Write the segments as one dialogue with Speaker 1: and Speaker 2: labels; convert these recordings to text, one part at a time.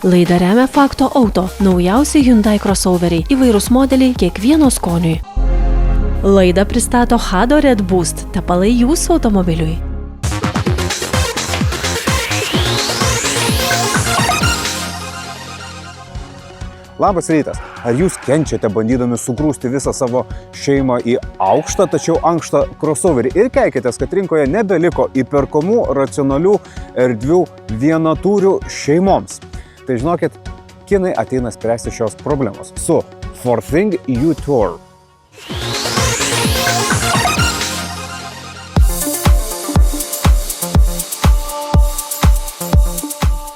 Speaker 1: Laidą remia Fakto Auto, naujausi Hyundai crossoveriai, įvairūs modeliai kiekvieno skoniui. Laidą pristato Hado Red Boost, tepalai jūsų automobiliui.
Speaker 2: Labas rytas. Ar jūs kenčiate bandydami sugrūsti visą savo šeimą į aukštą, tačiau ankštą crossoverį ir keikitės, kad rinkoje nebeliko įperkamų racionalių erdvių vienatūrių šeimoms? Tai žinokit, kinai ateina spręsti šios problemos su Forthing U-Tour.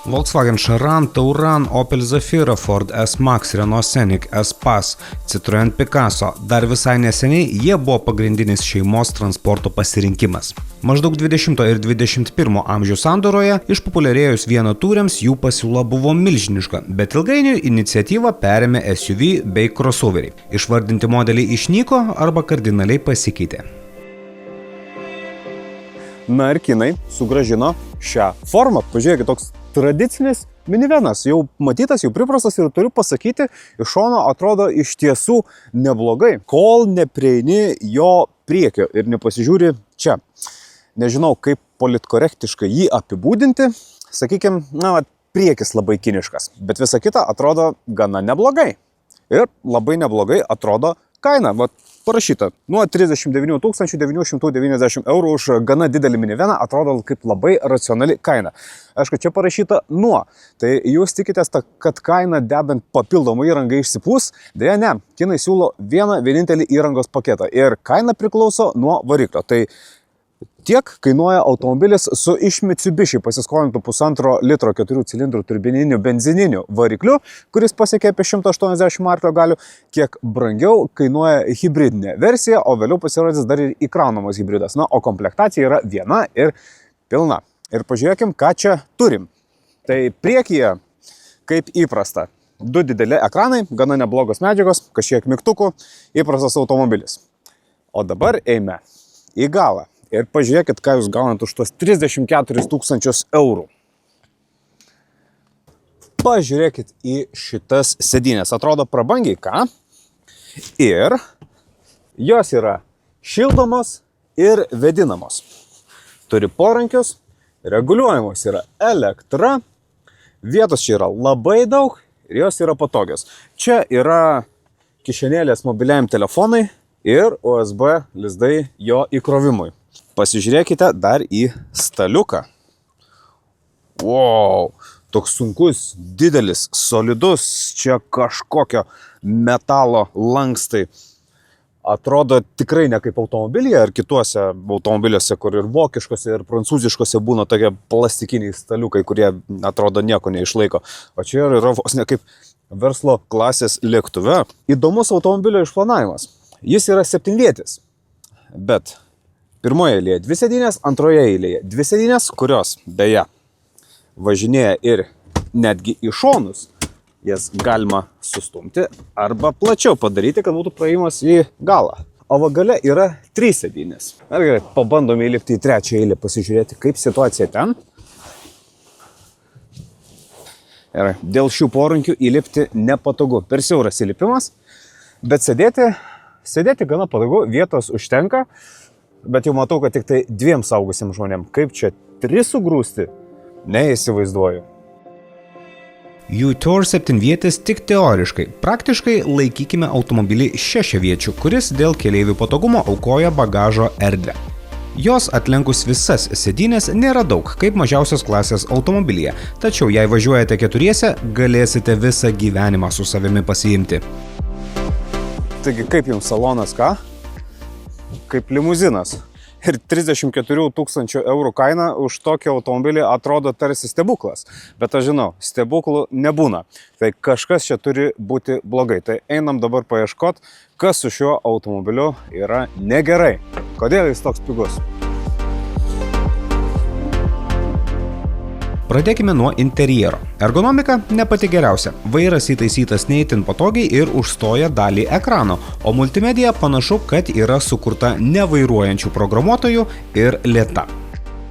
Speaker 3: Volkswagen Charan, Tauran, Opel Zafira, Ford S-Max, Renault Scenic, S-Pass, Citroën Picasso. Dar visai neseniai jie buvo pagrindinis šeimos transporto pasirinkimas. Maždaug 20 ir 21 amžių sandūroje išpopuliarėjus vienatūriams jų pasiūla buvo milžiniška, bet ilgainiui iniciatyvą perėmė SUV bei crossoveriai. Išvardinti modeliai išnyko arba kardinaliai pasikeitė.
Speaker 2: Na ir kinai sugrąžino šią formą. Pažiūrėkit, toks tradicinis minivenas, jau matytas, jau priprastas ir turiu pasakyti, iš šono atrodo iš tiesų neblogai, kol neprieini jo priekio ir nepasižiūri čia. Nežinau, kaip politkorektiškai jį apibūdinti, sakykime, priekis labai kiniškas, bet visa kita atrodo gana neblogai. Ir labai neblogai atrodo kaina. Parašyta, nuo 39 990 eurų už gana didelį miniveną atrodo kaip labai racionali kaina. Aišku, čia parašyta nuo. Tai jūs tikitės, kad kaina dedant papildomą įrangą išsipūs? Deja ne, kinai siūlo vienintelį įrangos paketą ir kaina priklauso nuo variklio. Tai tiek kainuoja automobilis su iš Mitsubishi pasiskolintų 1,5 litro 4 cilindrų turbininiu benzininiu varikliu, kuris pasiekia apie 180 arklio galių, kiek brangiau kainuoja hibridinė versija, o vėliau pasirodys dar ir įkraunamas hibridas. Na, o komplektacija yra viena ir pilna. Ir pažiūrėkim, ką čia turim. Tai priekyje, kaip įprasta, 2 dideli ekranai, gana neblogos medžiagos, kažkiek mygtukų, įprastas automobilis. O dabar eime į galą. Ir pažiūrėkit, ką jūs gaunat už tuos 34 000 eurų. Pažiūrėkit į šitas sėdynės. Atrodo prabangiai, ką? Ir jos yra šildomos ir vėdinamos. Turi porankius, reguliuojamos yra elektra, vietos čia yra labai daug ir jos yra patogios. Čia yra kišenėlės mobiliajam telefonai ir USB lizdai jo įkrovimui. Pasižiūrėkite dar į staliuką. Wow, toks sunkus, didelis, solidus, čia kažkokio metalo lankstai. Atrodo tikrai ne kaip automobilyje ar kituose automobiliuose, kur ir vokiškose, ir prancūziškose būna tokie plastikiniai staliukai, kurie atrodo nieko neišlaiko. O čia yra vos ne kaip verslo klasės lėktuve. Įdomus automobilio išplanavimas. Jis yra 7-vietis, bet pirmoje eilėje 2 sėdynės, antroje eilėje 2 sėdynės, kurios beje važinėja ir netgi į šonus. Jas galima sustumti arba plačiau padaryti, kad būtų praėjimas į galą. O va gale yra 3 sėdynės. Ar gerai, pabandome įlipti į 3 eilę, pasižiūrėti, kaip situacija ten. Gerai, dėl šių porankių įlipti nepatogu. Per siauras įlipimas, bet sėdėti gana patogu, vietos užtenka. Bet jau matau, kad tik tai 2 saugusiems žmonėm. Kaip čia 3 sugrūsti? Neįsivaizduoju.
Speaker 3: U-Tour 7-vietis tik teoriškai. Praktiškai laikykime automobilį 6-viečių, kuris dėl keleivių patogumo aukoja bagažo erdvę. Jos atlenkus visas sėdynės nėra daug, kaip mažiausios klasės automobilyje. Tačiau jei važiuojate 4, galėsite visą gyvenimą su savimi pasiimti.
Speaker 2: Taigi kaip jums salonas, ką? Kaip limuzinas. Ir 34 000 eurų kaina už tokį automobilį atrodo tarsi stebuklas. Bet aš žinau, stebuklų nebūna. Tai kažkas čia turi būti blogai. Tai einam dabar paieškot, kas su šiuo automobiliu yra negerai. Kodėl jis toks pigus?
Speaker 3: Pradėkime nuo interjero. Ergonomika ne pati geriausia. Vairas įtaisytas ne itin patogiai ir užstoja dalį ekrano, o multimedija panašu, kad yra sukurta nevairuojančių programuotojų ir lėta.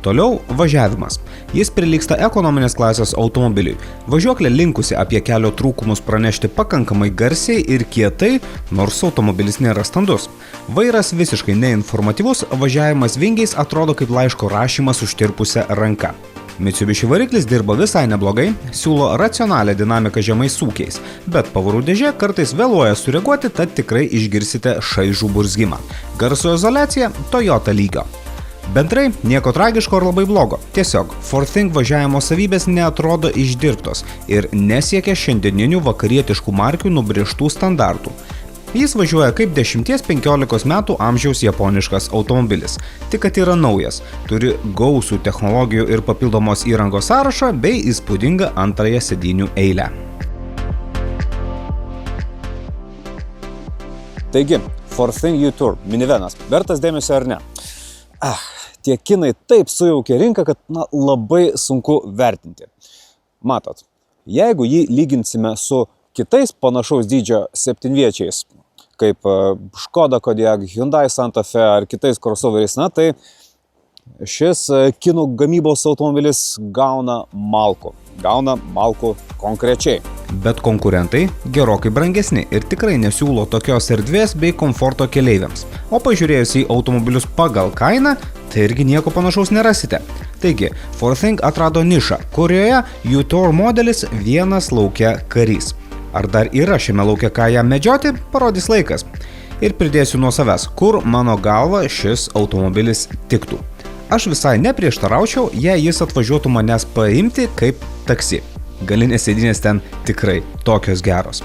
Speaker 3: Toliau važiavimas. Jis prilygsta ekonominės klasės automobiliui. Važiuoklė linkusi apie kelio trūkumus pranešti pakankamai garsiai ir kietai, nors automobilis nėra standus. Vairas visiškai neinformatyvus, važiavimas vingiais atrodo kaip laiško rašymas užtirpusią ranką. Mitsubishi variklis dirba visai neblogai, siūlo racionalią dinamiką žemais sūkiais, bet pavarų dėžė kartais vėluoja sureaguoti, tad tikrai išgirsite šaižų burzgimą. Garso izoliacija Toyota lygio. Bendrai nieko tragiško ar labai blogo. Tiesiog Forthing važiavimo savybės neatrodo išdirbtos ir nesiekia šiandieninių vakarietiškų markių nubrėžtų standartų. Jis važiuoja kaip 10-15 metų amžiaus japoniškas automobilis, tik kad yra naujas, turi gausų technologijų ir papildomos įrangos sąrašą bei įspūdingą antrąją sėdynių eilę.
Speaker 2: Taigi, Forthing U-Tour minivenas, vertas dėmesio ar ne? Tie kinai taip sujaukė rinką, kad labai sunku vertinti. Matot, jeigu jį lyginsime su kitais panašaus dydžio septynviečiais, kaip Škoda Kodiaq, Hyundai Santa Fe ar kitais crossoveriais, tai šis kinų gamybos automobilis gauna malkų konkrečiai.
Speaker 3: Bet konkurentai gerokai brangesni ir tikrai nesiūlo tokios erdvės bei komforto keleiviams. O pažiūrėjus į automobilius pagal kainą, tai irgi nieko panašaus nerasite. Taigi, Forthing atrado nišą, kurioje U-Tour modelis vienas lauke karys. Ar dar yra šiame lauke ką jam medžioti, parodys laikas. Ir pridėsiu nuo savęs, kur mano galva šis automobilis tiktų. Aš visai neprieštaraučiau, jei jis atvažiuotų manęs paimti kaip taksi. Galinės sėdynės ten tikrai tokios geros.